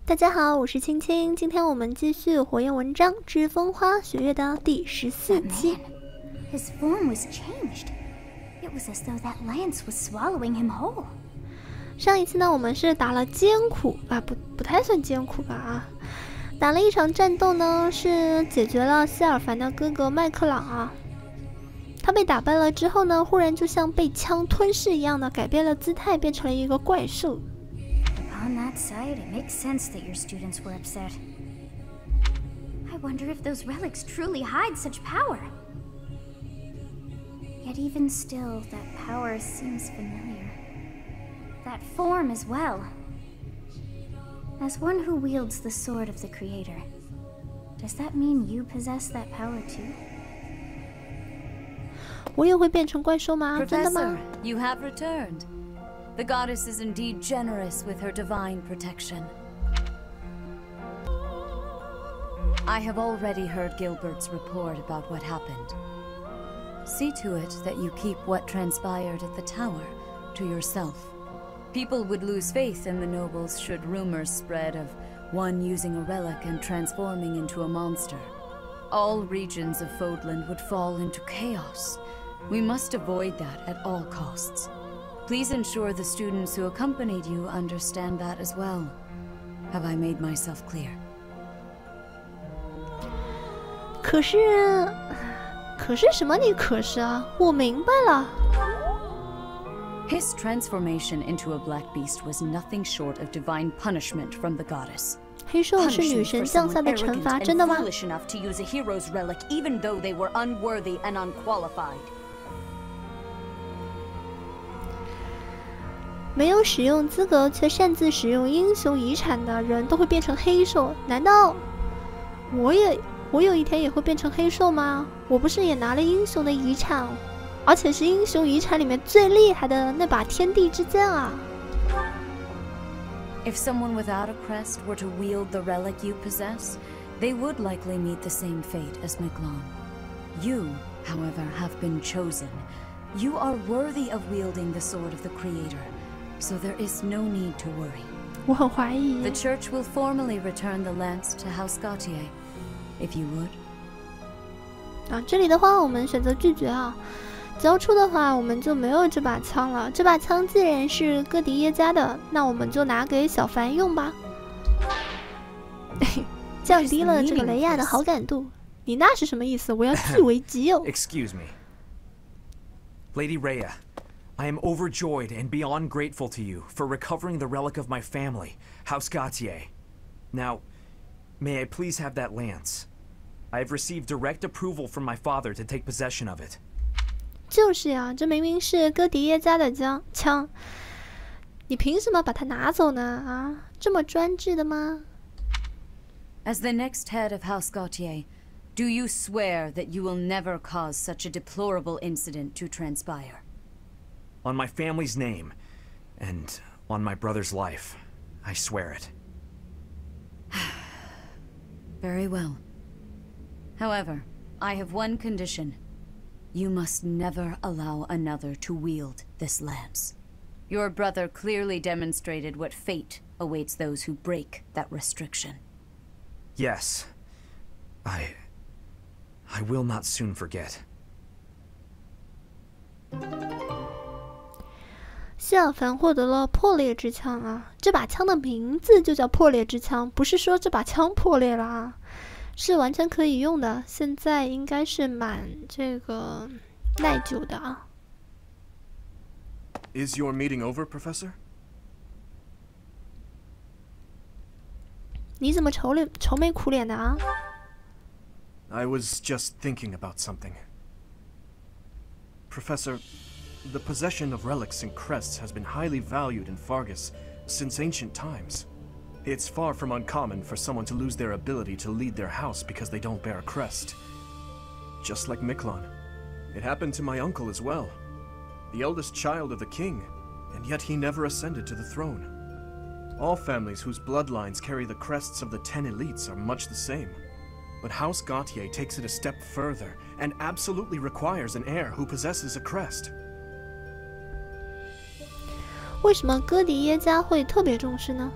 大家好，我是青青，今天我们继续《火焰纹章之风花雪月》的第14期。His form was changed. It was as though that lance was swallowing him whole. 上一次呢，我们是打了艰苦啊，不太算艰苦吧啊，打了一场战斗呢，是解决了希尔凡的哥哥麦克朗啊。他被打败了之后呢，忽然就像被枪吞噬一样的改变了姿态，变成了一个怪兽。On that side, it makes sense that your students were upset. I wonder if those relics truly hide such power. Yet even still, that power seems familiar. That form as well. As one who wields the sword of the Creator, does that mean you possess that power too? 我也会变成怪兽吗？真的吗？ Professor, you have returned. The goddess is indeed generous with her divine protection. I have already heard Gilbert's report about what happened. See to it that you keep what transpired at the tower to yourself. People would lose faith in the nobles should rumors spread of one using a relic and transforming into a monster. All regions of Fodland would fall into chaos. We must avoid that at all costs. Please ensure the students who accompanied you understand that as well. Have I made myself clear? 可是什么？你可是啊？我明白了。His transformation into a black beast was nothing short of divine punishment from the goddess. 黑兽是女神降下的惩罚，真的吗？ Foolish enough to use a hero's relic, even though they were unworthy and unqualified. 没有使用资格却擅自使用英雄遗产的人都会变成黑兽？难道我有一天也会变成黑兽吗？我不是也拿了英雄的遗产，而且是英雄遗产里面最厉害的那把天地之剑啊！ If someone without a crest were to wield the relic you possess, they would likely meet the same fate as Miklon. You, however, have been chosen. You are worthy of wielding the sword of the Creator, so there is no need to worry. 我很怀疑。 The church will formally return the lance to House Gauti, if you would. 啊，这里的话我们选择拒绝啊。交出的话，我们就没有这把枪了。这把枪既然是哥迪耶家的，那我们就拿给小凡用吧。降低了这个雷亚的好感度。你那是什么意思？我要据为己有。Excuse me, Lady Rhea. I am overjoyed and beyond grateful to you for recovering the relic of my family, House Gautier. Now, may I please have that lance? I have received direct approval from my father to take possession of it. 就是呀，这明明是哥迪耶家的枪，你凭什么把它拿走呢？啊，这么专制的吗？ As the next head of House Gautier, do you swear that you will never cause such a deplorable incident to transpire? On my family's name, and on my brother's life, I swear it. Very well. However, I have one condition. You must never allow another to wield this lance. Your brother clearly demonstrated what fate awaits those who break that restriction. Yes. I will not soon forget. 希尔凡获得了破裂之枪啊！这把枪的名字就叫破裂之枪，不是说这把枪破裂了啊，是完全可以用的。现在应该是蛮这个耐久的啊。Is your meeting over, Professor? 你怎么愁眉苦脸的啊？ I was just thinking about something. Professor, the possession of relics and crests has been highly valued in Fargus since ancient times. It's far from uncommon for someone to lose their ability to lead their house because they don't bear a crest. Just like Miklon. It happened to my uncle as well. The eldest child of the king, and yet he never ascended to the throne. All families whose bloodlines carry the crests of the 10 elites are much the same. But House Gautier takes it a step further and absolutely requires an heir who possesses a crest. 为什么哥迪耶家会特别重视呢？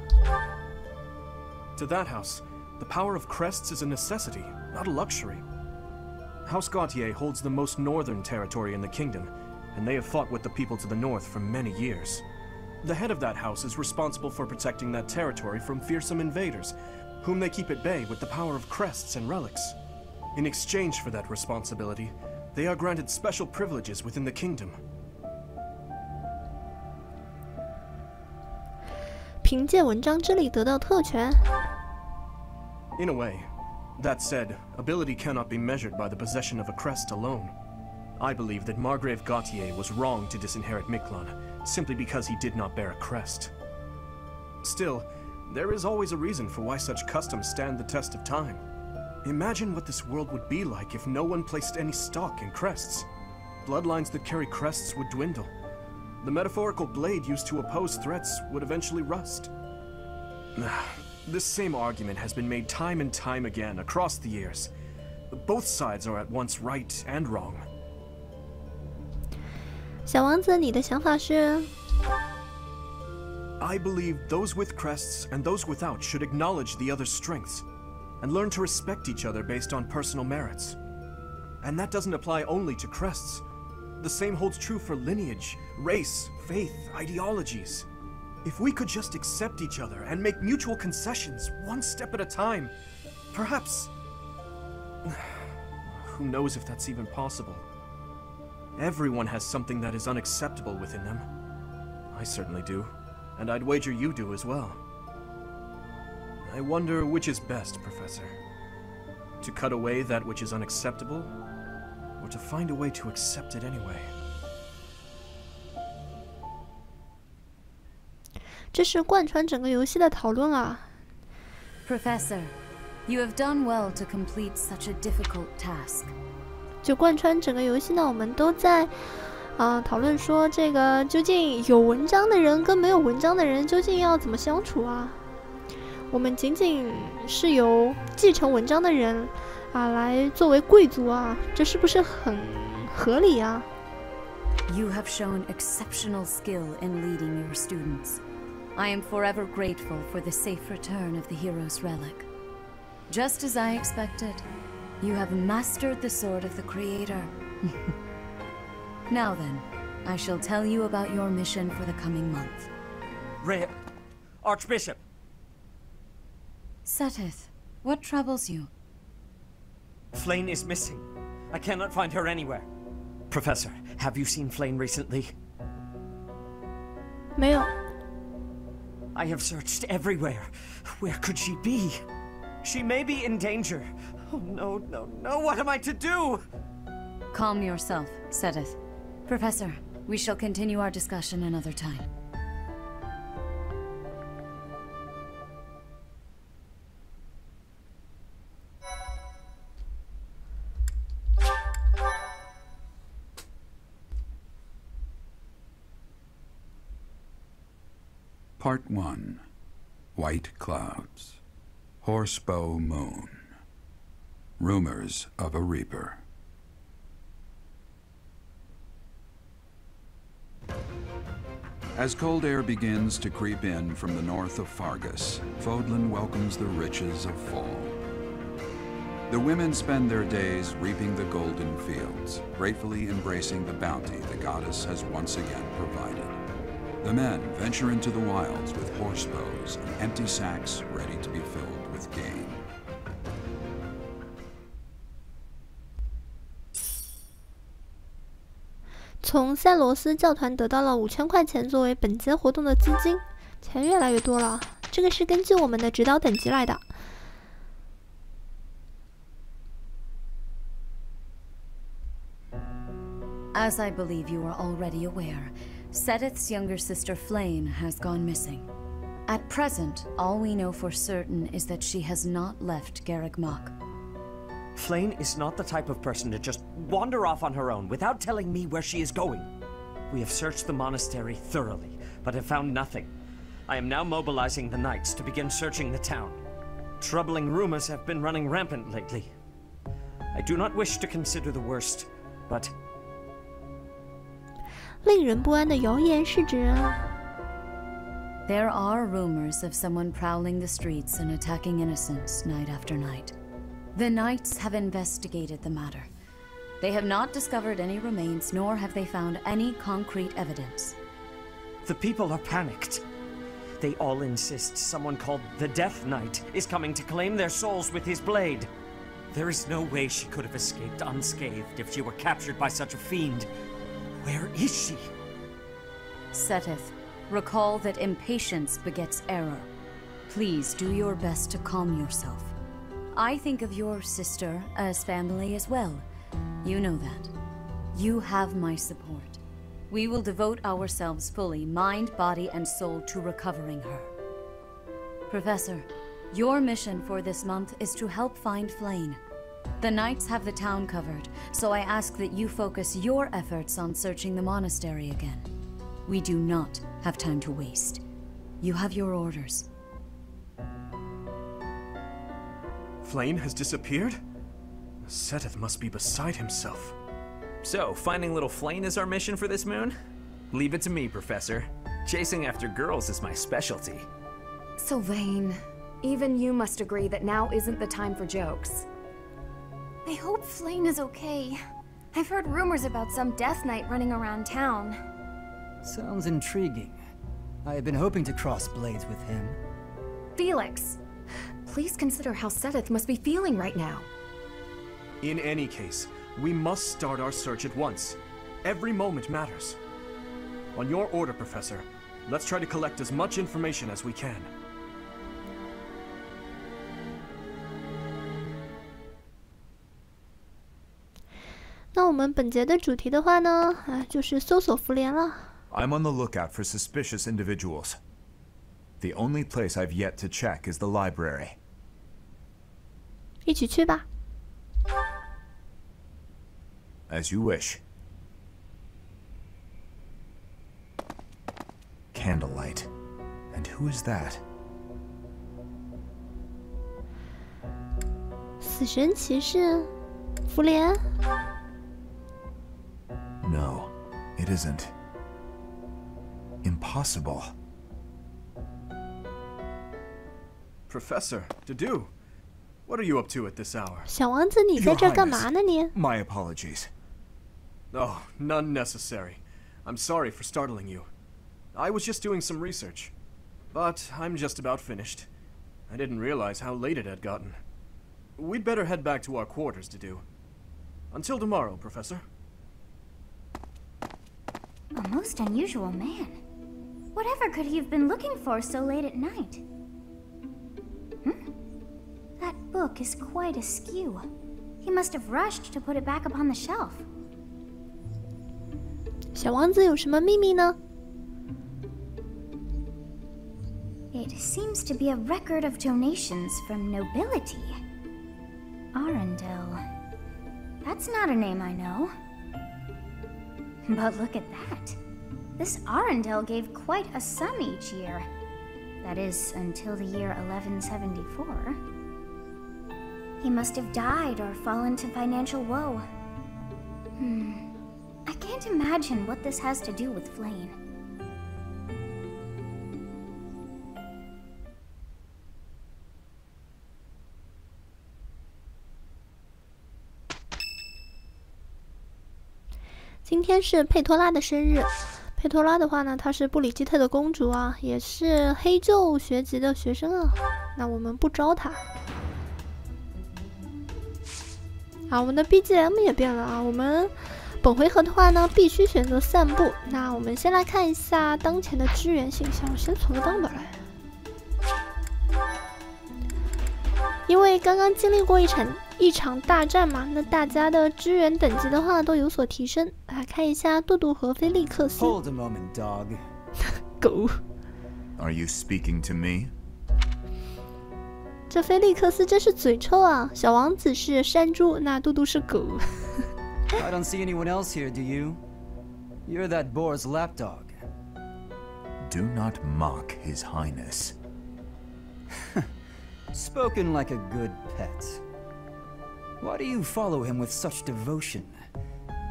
To that house, the power of crests is a necessity, not a luxury. House Gauti holds the most northern territory in the kingdom, and they have fought with the people to the north for many years. The head of that house is responsible for protecting that territory from fearsome invaders, whom they keep at bay with the power of crests and relics. In exchange for that responsibility, they are granted special privileges within the kingdom. 凭借文章之力得到特权。In a way. That said, ability cannot be measured by the possession of a crest alone. I believe that Margrave Gauti was wrong to disinherit Miklan, simply because he did not bear a crest. Still, there is always a reason for why such customs stand the test of time. Imagine what this world would be like if no one placed any stock in crests. Bloodlines that carry crests would dwindle. The metaphorical blade used to oppose threats would eventually rust. This same argument has been made time and time again across the years. Both sides are at once right and wrong. 小王子，你的想法是？ I believe those with crests and those without should acknowledge the other's strengths and learn to respect each other based on personal merits. And that doesn't apply only to crests. The same holds true for lineage, race, faith, ideologies. If we could just accept each other and make mutual concessions one step at a time, perhaps... Who knows if that's even possible? Everyone has something that is unacceptable within them. I certainly do, and I'd wager you do as well. I wonder which is best, Professor. To cut away that which is unacceptable, or to find a way to accept it anyway? 这是贯穿整个游戏的讨论啊。Professor, you have done well to complete such a difficult task. 就贯穿整个游戏呢，我们都在讨论说，这个究竟有文章的人跟没有文章的人究竟要怎么相处啊？我们仅仅是由继承文章的人来作为贵族啊，这是不是很合理啊？ You have shown exceptional skill in leading your students. I am forever grateful for the safe return of the hero's relic. Just as I expected, you have mastered the sword of the Creator. Now then, I shall tell you about your mission for the coming month. Rhea, Archbishop! Seteth, what troubles you? Flame is missing. I cannot find her anywhere. Professor, have you seen Flame recently? 没有。 I have searched everywhere. Where could she be? She may be in danger. Oh no, no, no, what am I to do? Calm yourself, Seteth. Professor, we shall continue our discussion another time. Part 1. White Clouds. Horsebow Moon. Rumors of a Reaper. As cold air begins to creep in from the north of Fargus, Fodlan welcomes the riches of fall. The women spend their days reaping the golden fields, gratefully embracing the bounty the goddess has once again provided. The men venture into the wilds with horse bows and empty sacks ready to be filled with game. 从塞罗斯教团得到了5000块钱作为本节活动的资金，钱越来越多了。这个是根据我们的指导等级来的。 As I believe you are already aware, Seteth's younger sister Flame has gone missing. At present, all we know for certain is that she has not left Garreg Mach. Flame is not the type of person to just wander off on her own without telling me where she is going. We have searched the monastery thoroughly, but have found nothing. I am now mobilizing the knights to begin searching the town. Troubling rumors have been running rampant lately. I do not wish to consider the worst, but... 令人不安的谣言是指 There are rumors of someone prowling the streets and attacking innocents night after night. The Knights have investigated the matter. They have not discovered any remains, nor have they found any concrete evidence. The people are panicked. They all insist someone called the Death Knight is coming to claim their souls with his blade. There is no way she could have escaped unscathed if she were captured by such a fiend. Where is she? Seteth, recall that impatience begets error. Please do your best to calm yourself. I think of your sister as family as well. You know that. You have my support. We will devote ourselves fully, mind, body, and soul, to recovering her. Professor, your mission for this month is to help find Flayn. The Knights have the town covered, so I ask that you focus your efforts on searching the monastery again. We do not have time to waste. You have your orders. Flayn has disappeared? Seteth must be beside himself. So, finding little Flayn is our mission for this moon? Leave it to me, Professor. Chasing after girls is my specialty. Sylvain, even you must agree that now isn't the time for jokes. I hope Flayn is okay. I've heard rumors about some Death Knight running around town. Sounds intriguing. I have been hoping to cross blades with him. Felix, please consider how Seteth must be feeling right now. In any case, we must start our search at once. Every moment matters. On your order, Professor, let's try to collect as much information as we can.那我们本节的主题的话呢，就是搜索福莲了。I'm on the lookout for suspicious individuals. The only place I've yet to check is the library. 一起去吧。As you wish. Candlelight. And who is that? 死神骑士，福莲。No, it isn't. Impossible. Professor, Dedu, what are you up to at this hour? 小王子，你在这儿干嘛呢你？ My apologies. Oh, none necessary. I'm sorry for startling you. I was just doing some research. But I'm just about finished. I didn't realize how late it had gotten. We'd better head back to our quarters, Dedu. Until tomorrow, Professor. A most unusual man. Whatever could he have been looking for so late at night? That book is quite askew. He must have rushed to put it back upon the shelf. 小王子有什么秘密呢？ It seems to be a record of donations from nobility. Arundel. That's not a name I know. But look at that. This Arundel gave quite a sum each year. That is, until the year 1174. He must have died or fallen to financial woe. I can't imagine what this has to do with Flayn. 今天是佩托拉的生日。佩托拉的话呢，她是布里基特的公主啊，也是黑鹫学籍的学生啊。那我们不招她。啊，我们的 BGM 也变了啊。我们本回合的话呢，必须选择散步。那我们先来看一下当前的支援信箱，先存个档本来。因为刚刚经历过一场大战嘛，那大家的支援等级的话都有所提升。来看一下杜杜和菲利克斯。Hold a moment, dog. 狗。Are you speaking to me? 这菲利克斯真是嘴臭啊！小王子是山猪，那杜杜是狗。I don't see anyone else here, do you? You're that boar's lapdog. Do not mock His Highness. Spoken like a good pet. Why do you follow him with such devotion?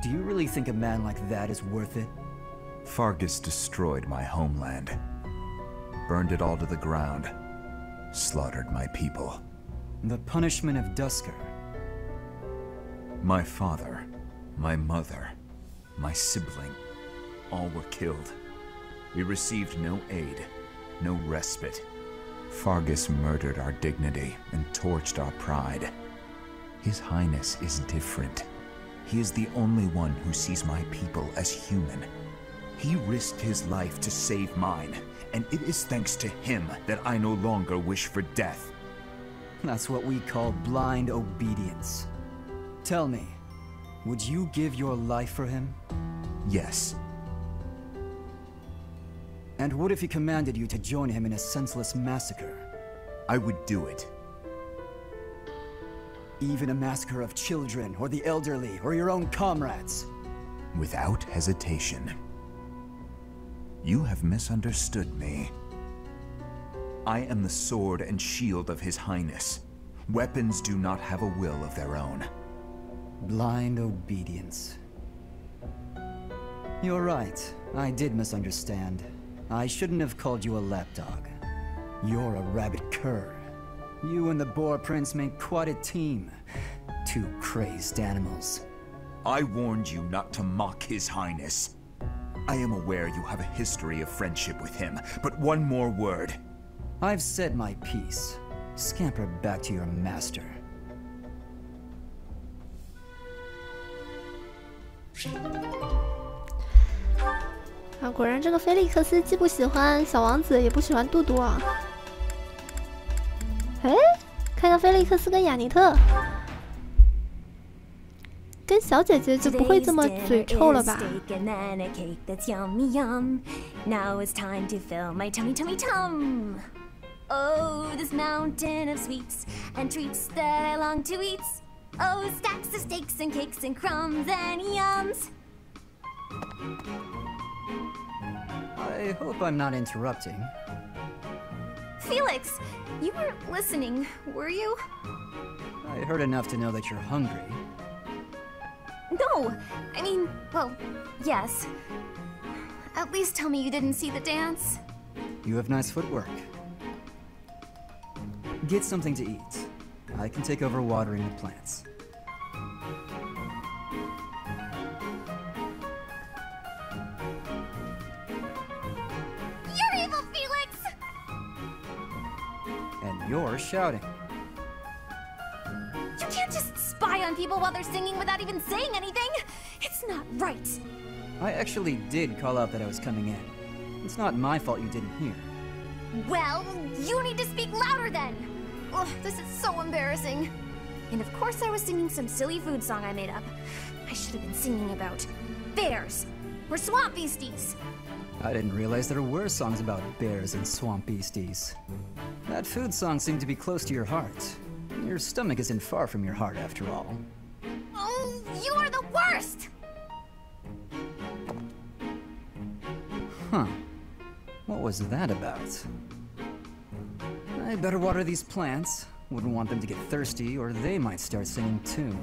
Do you really think a man like that is worth it? Fargus destroyed my homeland. burned it all to the ground, slaughtered my people. The punishment of Dusker. My father, my mother, my sibling, all were killed. We received no aid, no respite. Fargus murdered our dignity and torched our pride. His Highness is different. He is the only one who sees my people as human. He risked his life to save mine, and it is thanks to him that I no longer wish for death. That's what we call blind obedience. Tell me, would you give your life for him? Yes. And what if he commanded you to join him in a senseless massacre? I would do it. Even a massacre of children, or the elderly, or your own comrades? Without hesitation. You have misunderstood me. I am the sword and shield of His Highness. Weapons do not have a will of their own. Blind obedience. You're right. I did misunderstand. I shouldn't have called you a lapdog. You're a rabid cur. You and the Boar Prince make quite a team. Two crazed animals. I warned you not to mock His Highness. I am aware you have a history of friendship with him, but one more word. I've said my piece. Scamper back to your master. 啊，果然这个菲利克斯既不喜欢小王子，也不喜欢杜杜啊。哎，看看菲利克斯跟雅尼特，跟小姐姐就不会这么嘴臭了吧？ Now it's time to fill my tummy, tummy, tum. Oh, this mountain of sweets and treats that I long to eat. Oh, stacks of steaks and cakes and crumbs and yums. I hope I'm not interrupting. Felix, you weren't listening, were you? I heard enough to know that you're hungry. No, I mean, well, yes. At least tell me you didn't see the dance. You have nice footwork. Get something to eat. I can take over watering the plants. You're evil, Felix! And you're shouting. You can't just spy on people while they're singing without even saying anything! It's not right! I actually did call out that I was coming in. It's not my fault you didn't hear. Well, you need to speak louder then! Ugh, this is so embarrassing. And of course I was singing some silly food song I made up. I should have been singing about bears or swamp beasties. I didn't realize there were songs about bears and swamp beasties. That food song seemed to be close to your heart. Your stomach isn't far from your heart after all. Oh, you are the worst! Huh. What was that about? I better water these plants. Wouldn't want them to get thirsty, or they might start singing too.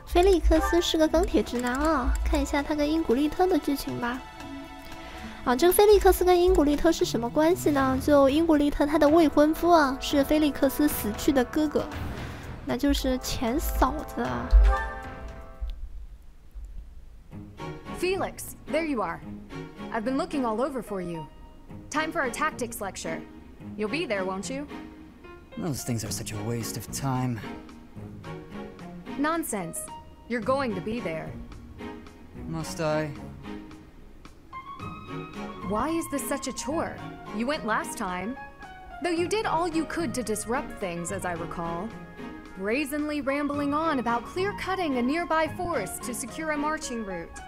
菲利克斯是个钢铁直男啊！看一下他跟英古丽特的剧情吧。啊，这个菲利克斯跟英古丽特是什么关系呢？就英古丽特他的未婚夫啊，是菲利克斯死去的哥哥，那就是前嫂子啊。 Felix, there you are. I've been looking all over for you. Time for our tactics lecture. You'll be there, won't you? Those things are such a waste of time. Nonsense. You're going to be there. Must I? Why is this such a chore? You went last time. Though you did all you could to disrupt things, as I recall. Brazenly rambling on about clear-cutting a nearby forest to secure a marching route.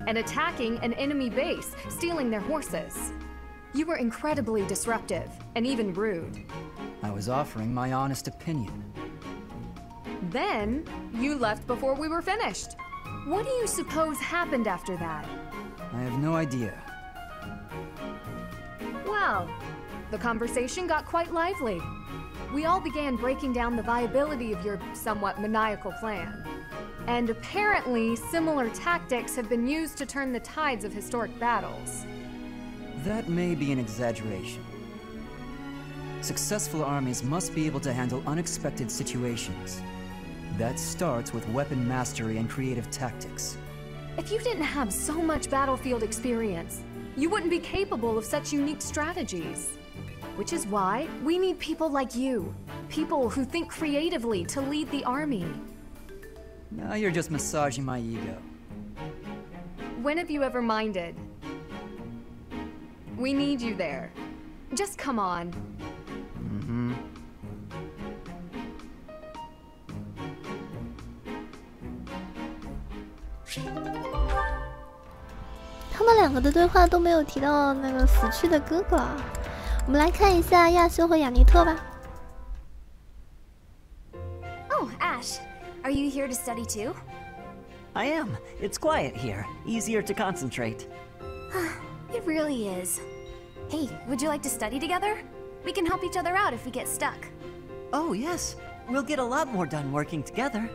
And attacking an enemy base, stealing their horses. You were incredibly disruptive, and even rude. I was offering my honest opinion. Then, you left before we were finished. What do you suppose happened after that? I have no idea. Well, the conversation got quite lively. We all began breaking down the viability of your somewhat maniacal plan. And apparently, similar tactics have been used to turn the tides of historic battles. That may be an exaggeration. Successful armies must be able to handle unexpected situations. That starts with weapon mastery and creative tactics. If you didn't have so much battlefield experience, you wouldn't be capable of such unique strategies. Which is why we need people like you. People who think creatively to lead the army. Now you're just massaging my ego. When have you ever minded? We need you there. Just come on. Mm-hmm. 他们两个的对话都没有提到那个死去的哥哥啊。我们来看一下亚修和雅尼特吧。Oh, Ash, are you here to study too? I am. It's quiet here. Easier to concentrate. It really is. Hey, would you like to study together? We can help each other out if we get stuck. Oh, yes. We'll get a lot more done working together.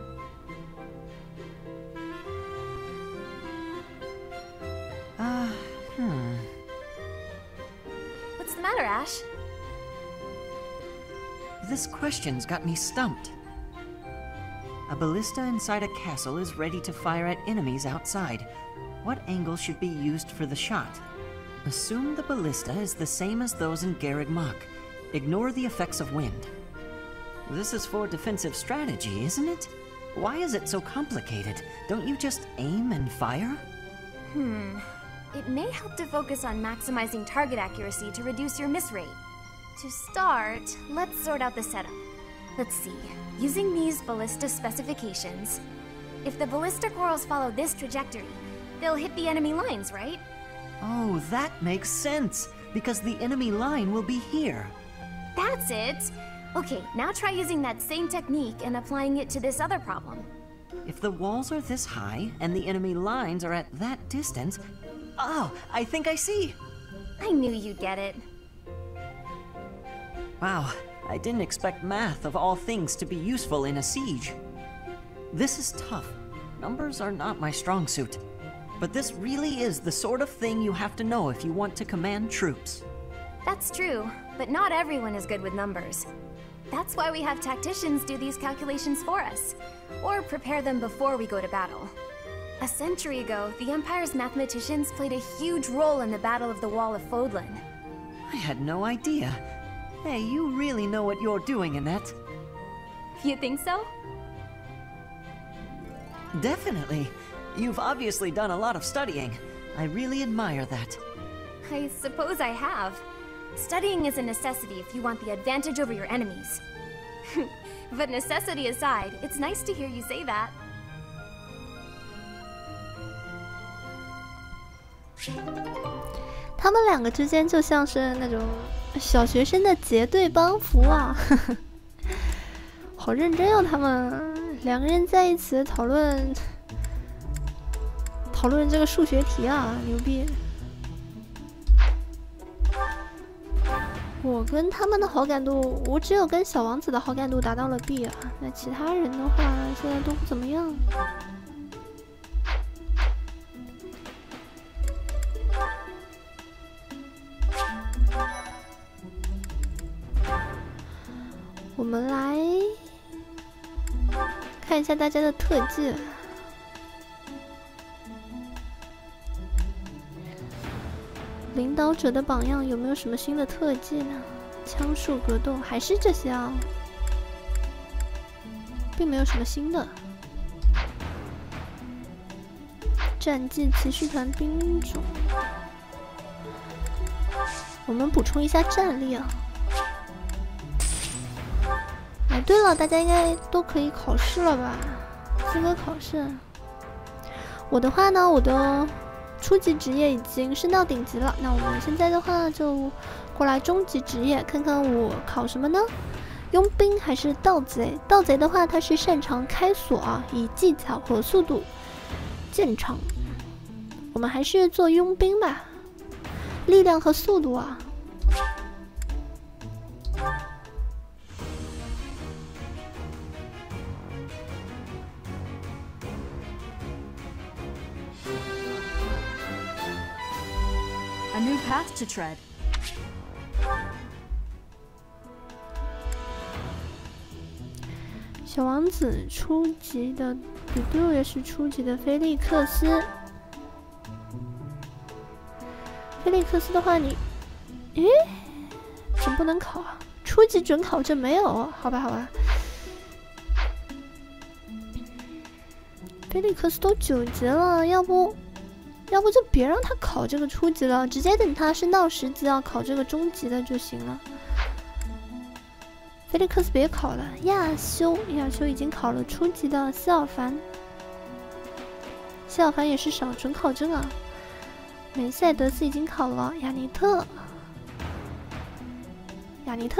What's the matter, Ash? This question's got me stumped. A ballista inside a castle is ready to fire at enemies outside. What angle should be used for the shot? Assume the ballista is the same as those in Garreg Mach. Ignore the effects of wind. This is for defensive strategy, isn't it? Why is it so complicated? Don't you just aim and fire? It may help to focus on maximizing target accuracy to reduce your miss rate. To start, let's sort out the setup. Let's see. Using these ballista specifications, if the ballistic whirls follow this trajectory, they'll hit the enemy lines, right? Oh, that makes sense, because the enemy line will be here. That's it! Okay, now try using that same technique and applying it to this other problem. If the walls are this high and the enemy lines are at that distance... Oh, I think I see! I knew you'd get it. Wow, I didn't expect math of all things to be useful in a siege. This is tough. Numbers are not my strong suit. But this really is the sort of thing you have to know if you want to command troops. That's true, but not everyone is good with numbers. That's why we have tacticians do these calculations for us, or prepare them before we go to battle. A century ago, the Empire's mathematicians played a huge role in the Battle of the Wall of Fodlan. I had no idea. Hey, you really know what you're doing, Annette. You think so? Definitely. You've obviously done a lot of studying. I really admire that. I suppose I have. Studying is a necessity if you want the advantage over your enemies. But necessity aside, it's nice to hear you say that. 他们两个之间就像是那种小学生的结对帮扶啊，好认真哦！他们两个人在一起讨论这个数学题啊，牛逼！我跟他们的好感度，我只有跟小王子的好感度达到了 B 啊，那其他人的话现在都不怎么样。我们来看一下大家的特技。领导者的榜样有没有什么新的特技呢？枪术格斗还是这些啊，并没有什么新的。战绩骑士团兵种，我们补充一下战力啊。哎，对了，大家应该都可以考试了吧？资格考试。我的话呢，我的初级职业已经升到顶级了。那我们现在的话就过来中级职业，看看我考什么呢？佣兵还是盗贼？盗贼的话，他是擅长开锁啊，以技巧和速度见长。我们还是做佣兵吧，力量和速度啊。path to tread. 小王子初级的比杜也是初级的菲利克斯。菲利克斯的话你，诶，怎么不能考啊？初级准考证没有？好吧，好吧。菲利克斯都9级了，要不就别让他考这个初级了，直接等他升到10级要考这个中级的就行了。菲利克斯别考了，亚修已经考了初级的希尔凡，希尔凡也是少准考证啊。梅赛德斯已经考了，雅尼特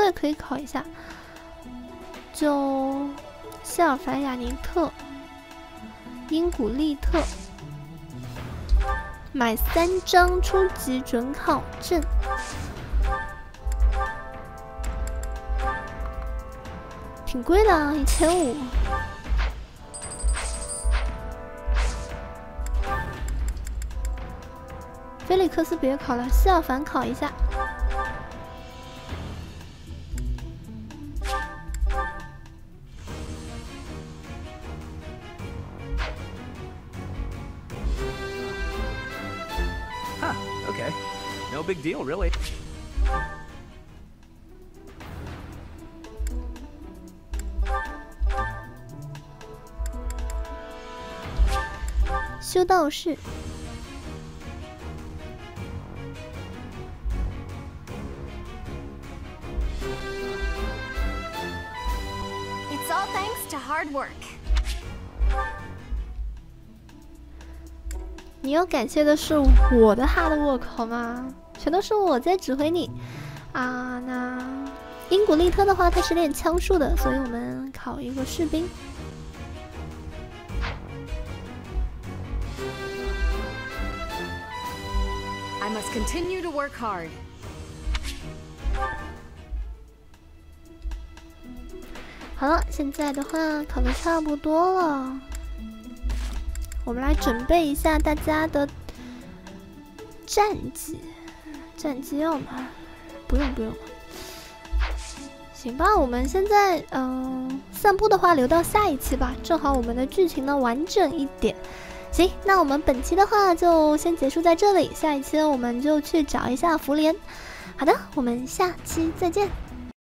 也可以考一下，就希尔凡、雅尼特、英古利特。买3张初级准考证，挺贵的啊，1500。菲利克斯别考了，希尔凡考一下。Okay, no big deal, really. 修道士。It's all thanks to hard work. 你要感谢的是我的 hard work 好吗？全都是我在指挥你啊。那英古利特的话，他是练枪术的，所以我们考一个士兵。I must continue to work hard. 好了，现在的话考的差不多了。我们来准备一下大家的战绩，战绩要吗？不用。行吧，我们现在散步的话留到下一期吧，正好我们的剧情呢完整一点。行，那我们本期的话就先结束在这里，下一期我们就去找一下福莲。好的，我们下期再见。